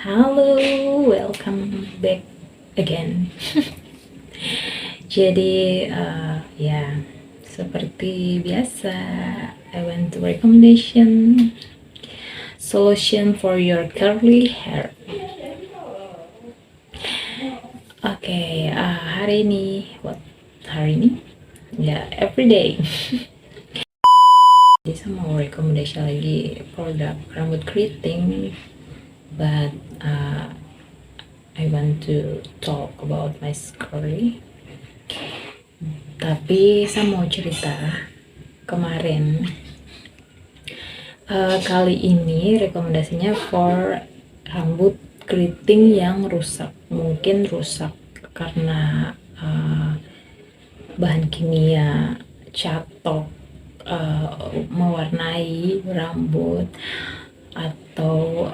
Halo, welcome back again. Jadi, ya, seperti biasa, I want to recommendation solution for your curly hair. Oke, hari ini, ya, everyday. Jadi saya mau recommendation lagi produk rambut keriting, but I want to talk about my curly. Tapi saya mau cerita kemarin. Kali ini rekomendasinya for rambut keriting yang rusak. Mungkin rusak karena bahan kimia, catok, mewarnai rambut, atau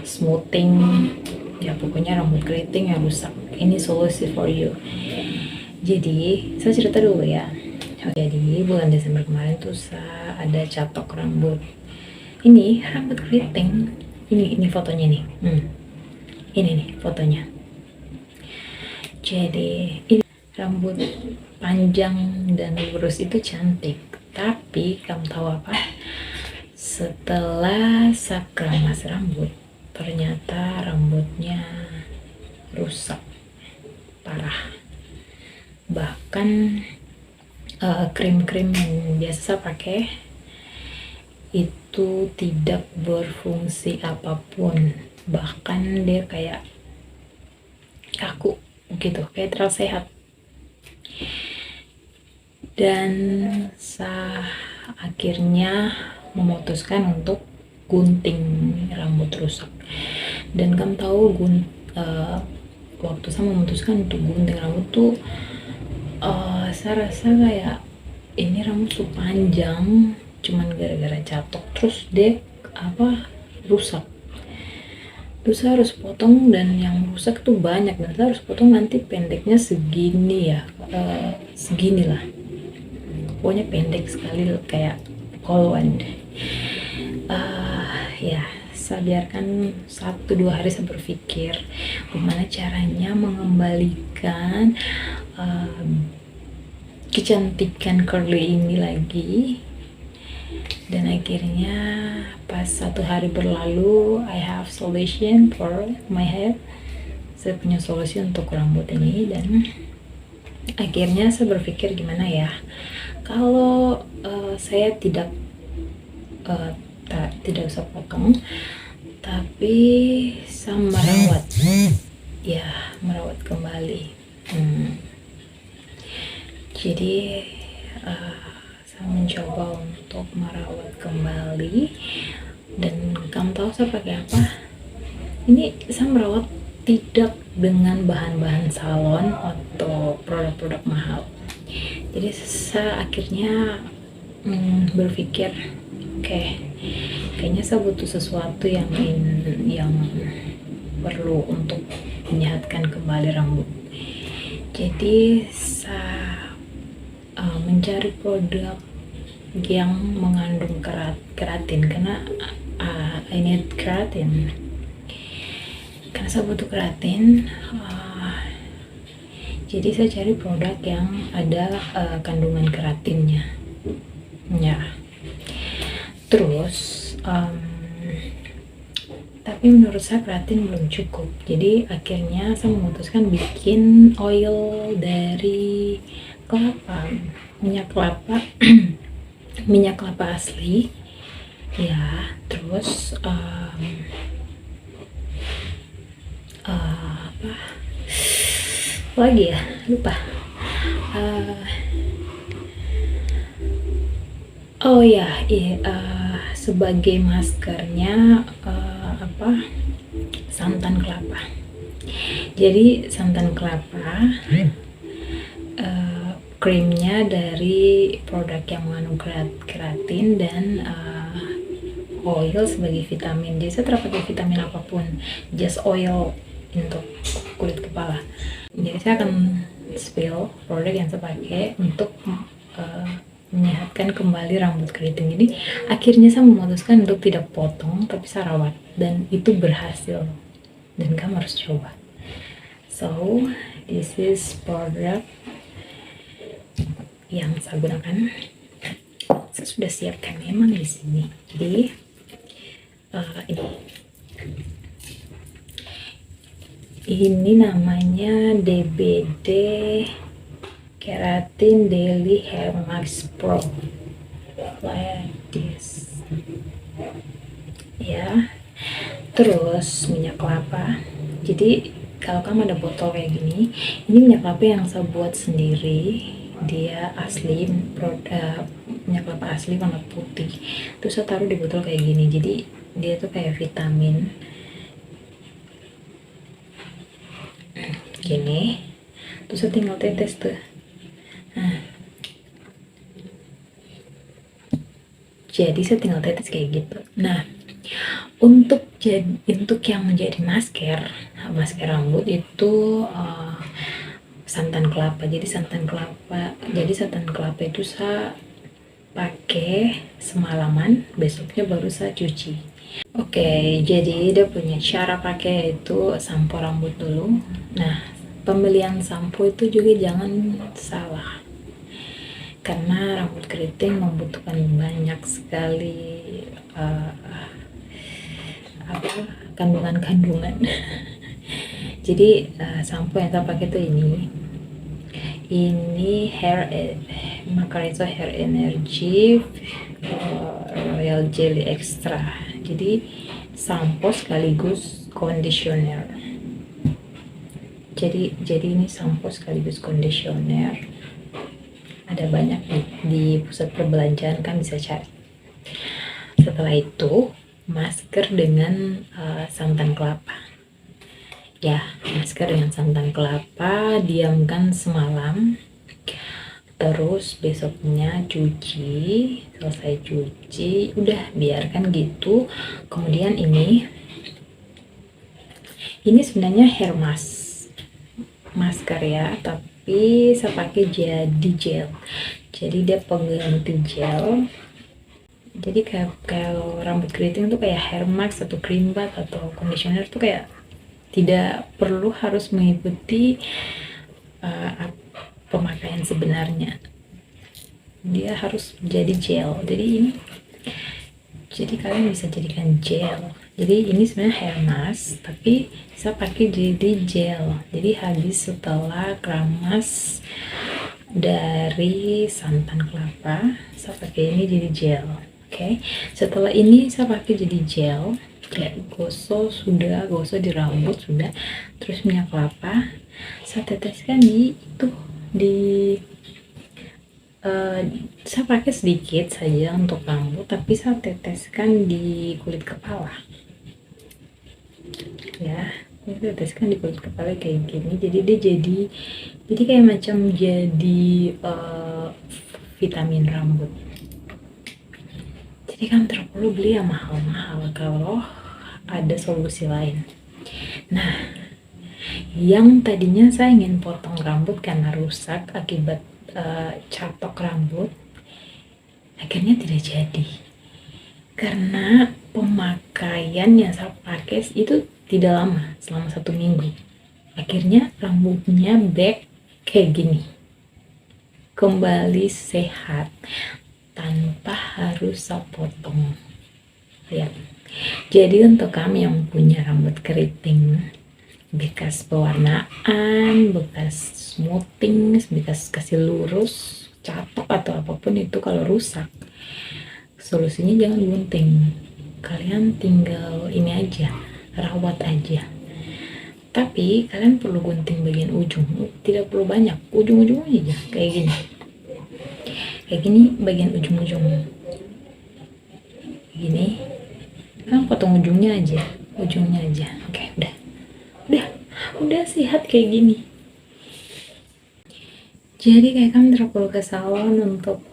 smoothing, ya pokoknya rambut keriting yang rusak. Ini solusi for you. Jadi saya cerita dulu ya. Jadi bulan Desember kemarin tuh saya ada catok rambut. Ini rambut keriting. Ini fotonya nih. Ini nih fotonya. Jadi ini rambut panjang dan lurus itu cantik. Tapi kamu tahu apa? Setelah saya keramas rambut, ternyata rambutnya rusak parah. Bahkan krim-krim yang biasa saya pakai itu tidak berfungsi apapun, bahkan dia kayak kaku gitu, kayak terlalu sehat. Dan saya akhirnya memutuskan untuk gunting rambut rusak. Dan kamu tahu waktu saya memutuskan untuk gunting rambut tuh saya rasa kayak ini rambut tuh panjang cuman gara-gara catok, terus dia rusak. Terus saya harus potong, dan yang rusak tuh banyak, dan saya harus potong nanti pendeknya segini ya, segini lah, pokoknya pendek sekali kayak kolwan. Ya saya biarkan 1-2 hari saya berpikir gimana caranya mengembalikan kecantikan curly ini lagi. Dan akhirnya pas 1 hari berlalu, I have solution for my hair. Saya punya solusi untuk rambut ini, dan akhirnya saya berpikir gimana ya kalau saya tidak usah potong, tapi saya merawat kembali. Jadi saya mencoba untuk merawat kembali, dan kamu tahu saya pakai apa? Ini saya merawat tidak dengan bahan-bahan salon atau produk-produk mahal. Jadi saya akhirnya berpikir, kayaknya saya butuh sesuatu yang perlu untuk menyehatkan kembali rambut. Jadi saya mencari produk yang mengandung keratin, karena I need keratin, karena saya butuh keratin. Jadi saya cari produk yang ada kandungan keratinnya ya. Terus tapi menurut saya keratin belum cukup, jadi akhirnya saya memutuskan bikin oil dari kelapa, minyak kelapa minyak kelapa asli ya. Terus apa lagi ya, lupa. Sebagai maskernya santan kelapa. Jadi santan kelapa, krimnya dari produk yang mengandung keratin, dan oil sebagai vitamin. Jadi saya tidak pakai vitamin apapun, just oil untuk kulit kepala. Jadi saya akan spill produk yang saya pakai untuk menyehatkan kembali rambut keriting. Jadi akhirnya saya memutuskan untuk tidak potong, tapi saya rawat, dan itu berhasil. dan kamu harus coba. So this is product yang saya gunakan. Saya sudah siapkan memang di sini. Jadi ini namanya DBD Keratin Daily Hair Mask Pro, like this ya. Terus minyak kelapa. Jadi kalau kamu ada botol kayak gini, ini minyak kelapa yang saya buat sendiri, dia asli, minyak kelapa asli warna putih. Terus saya taruh di botol kayak gini, jadi dia tuh kayak vitamin gini. Terus saya tinggal tetes tuh. Nah, jadi saya tinggal tetes kayak gitu. Nah, untuk yang menjadi masker rambut itu santan kelapa. Jadi santan kelapa itu saya pakai semalaman, besoknya baru saya cuci. Oke, jadi dia punya cara pakai itu sampo rambut dulu. Nah, pemilihan sampo itu juga jangan salah, karena rambut keriting membutuhkan banyak sekali kandungan. Jadi sampo yang saya pakai itu ini Macarizo Hair Energy Royal Jelly Extra. Jadi sampo sekaligus conditioner. Jadi ini sampo sekaligus conditioner. Ada banyak di pusat perbelanjaan, kan bisa cari. Setelah itu masker dengan santan kelapa. Ya, masker dengan santan kelapa, diamkan semalam. Terus besoknya cuci, selesai cuci, udah biarkan gitu. Kemudian ini sebenarnya hair mask, masker ya, tapi saya pakai jadi gel. Jadi dia pengganti gel. Jadi kalau rambut keriting tuh kayak hair mask atau cream bath atau conditioner tuh kayak tidak perlu harus mengikuti pemakaian sebenarnya, dia harus jadi gel. Jadi kalian bisa jadikan gel. Jadi ini sebenarnya hair mask, tapi saya pakai jadi gel. Jadi habis setelah keramas dari santan kelapa, saya pakai ini jadi gel. Oke. Setelah ini saya pakai jadi gel, kayak gosok di rambut sudah. Terus minyak kelapa saya teteskan saya pakai sedikit saja untuk rambut, tapi saya teteskan di kulit kepala ya. Teteskan di kulit kepala kayak gini. Jadi dia jadi kayak macam jadi vitamin rambut. Jadi kan tidak perlu beli yang mahal-mahal kalau ada solusi lain. Nah, yang tadinya saya ingin potong rambut karena rusak akibat catok rambut, akhirnya tidak jadi karena pemakaian yang saya pakai itu tidak lama, selama 1 minggu. Akhirnya rambutnya back kayak gini, kembali sehat tanpa harus saya potong. Lihat. Jadi untuk kami yang punya rambut keriting, bekas pewarnaan, bekas smoothing, bekas kasih lurus, catok atau apapun itu, kalau rusak, solusinya jangan gunting. Kalian tinggal ini aja, rawat aja. Tapi kalian perlu gunting bagian ujung, tidak perlu banyak, ujung-ujung aja kayak gini. Kayak gini bagian ujung-ujung. Gini. Kan potong ujungnya aja. Oke, udah sehat kayak gini. Jadi kayak kamu tidak perlu ke salon untuk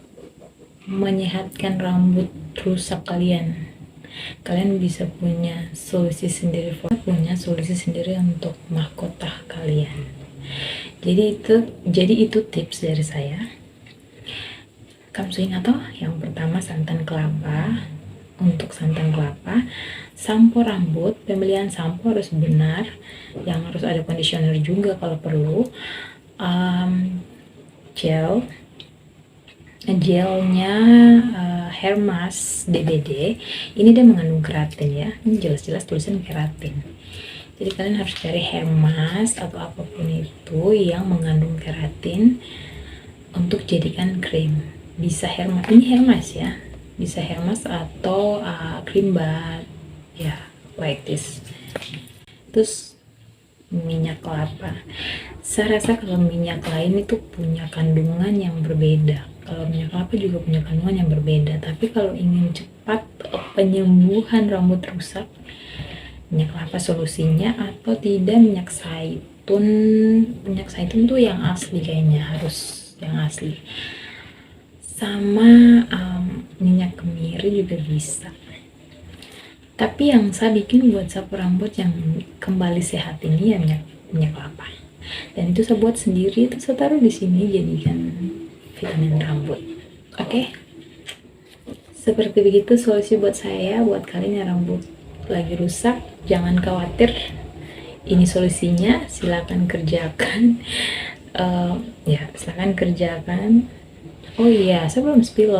menyehatkan rambut rusak kalian. Kalian bisa punya solusi sendiri untuk mahkota kalian. Jadi itu tips dari saya. Kamu ingat toh, yang pertama santan kelapa, untuk santan kelapa, sampo rambut, pemilihan sampo harus benar, yang harus ada conditioner juga kalau perlu, gelnya hair mask DBD, ini dia mengandung keratin ya, ini jelas-jelas tulisan keratin. Jadi kalian harus cari hair mask atau apapun itu yang mengandung keratin untuk jadikan krim. Bisa hair mask, ini hair mask ya, bisa hair mask atau cream bath ya, like this. Terus minyak kelapa, saya rasa kalau minyak lain itu punya kandungan yang berbeda, kalau minyak kelapa juga punya kandungan yang berbeda. Tapi kalau ingin cepat penyembuhan rambut rusak, minyak kelapa solusinya, atau tidak minyak zaitun. Minyak zaitun tuh yang asli kayaknya, harus yang asli. Sama minyak kemiri juga bisa. Tapi yang saya bikin buat sapu rambut yang kembali sehat ini ya minyak kelapa. Dan itu saya buat sendiri, itu saya taruh di sini jadikan vitamin rambut. Oke? Seperti begitu solusi buat saya, buat kalian yang rambut lagi rusak, jangan khawatir, ini solusinya, silakan kerjakan. Silakan kerjakan. Oh iya, saya belum spill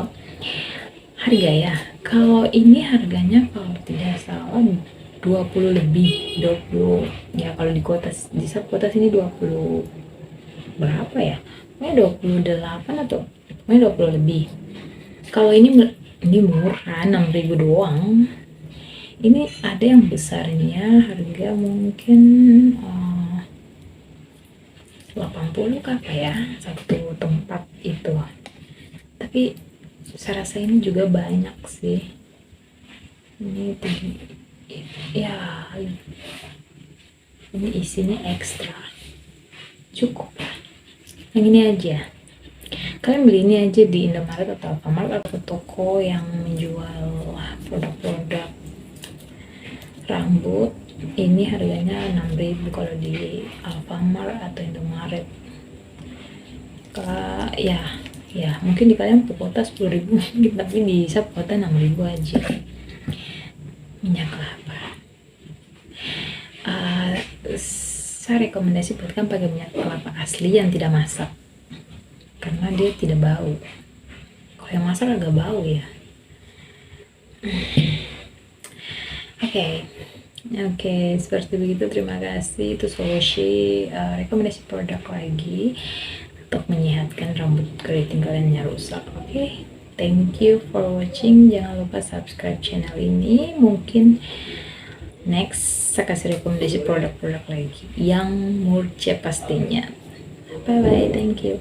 harga ya. Kalau ini harganya kalau tidak salah 20 lebih, 20 ya, kalau di kota, di kota sini 20 berapa ya, 28 atau 20 lebih. Kalau ini murah, 6.000 doang. Ini ada yang besarnya, harga mungkin 80 apa ya, satu tempat itu. Tapi saya rasa ini juga banyak sih. Ini ya, ini isinya ekstra, cukup lah. Yang ini aja, kalian beli ini aja di Indomaret atau Alfamart atau toko yang menjual produk-produk rambut. Ini harganya 6.000 kalau di Alfamart atau Indomaret. Ya mungkin di kalian kota 10.000 tapi di kota 6.000 aja. Minyak kelapa, saya rekomendasi buat kalian pakai minyak kelapa asli yang tidak masak, karena dia tidak bau. Kalau yang masak agak bau ya. Oke, seperti begitu. Terima kasih. Itu solusi rekomendasi produk lagi untuk menyehatkan rambut keriting kalian yang rusak. Oke, thank you for watching. Jangan lupa subscribe channel ini. Mungkin next saya kasih rekomendasi produk-produk lagi yang murce pastinya. Bye bye, thank you.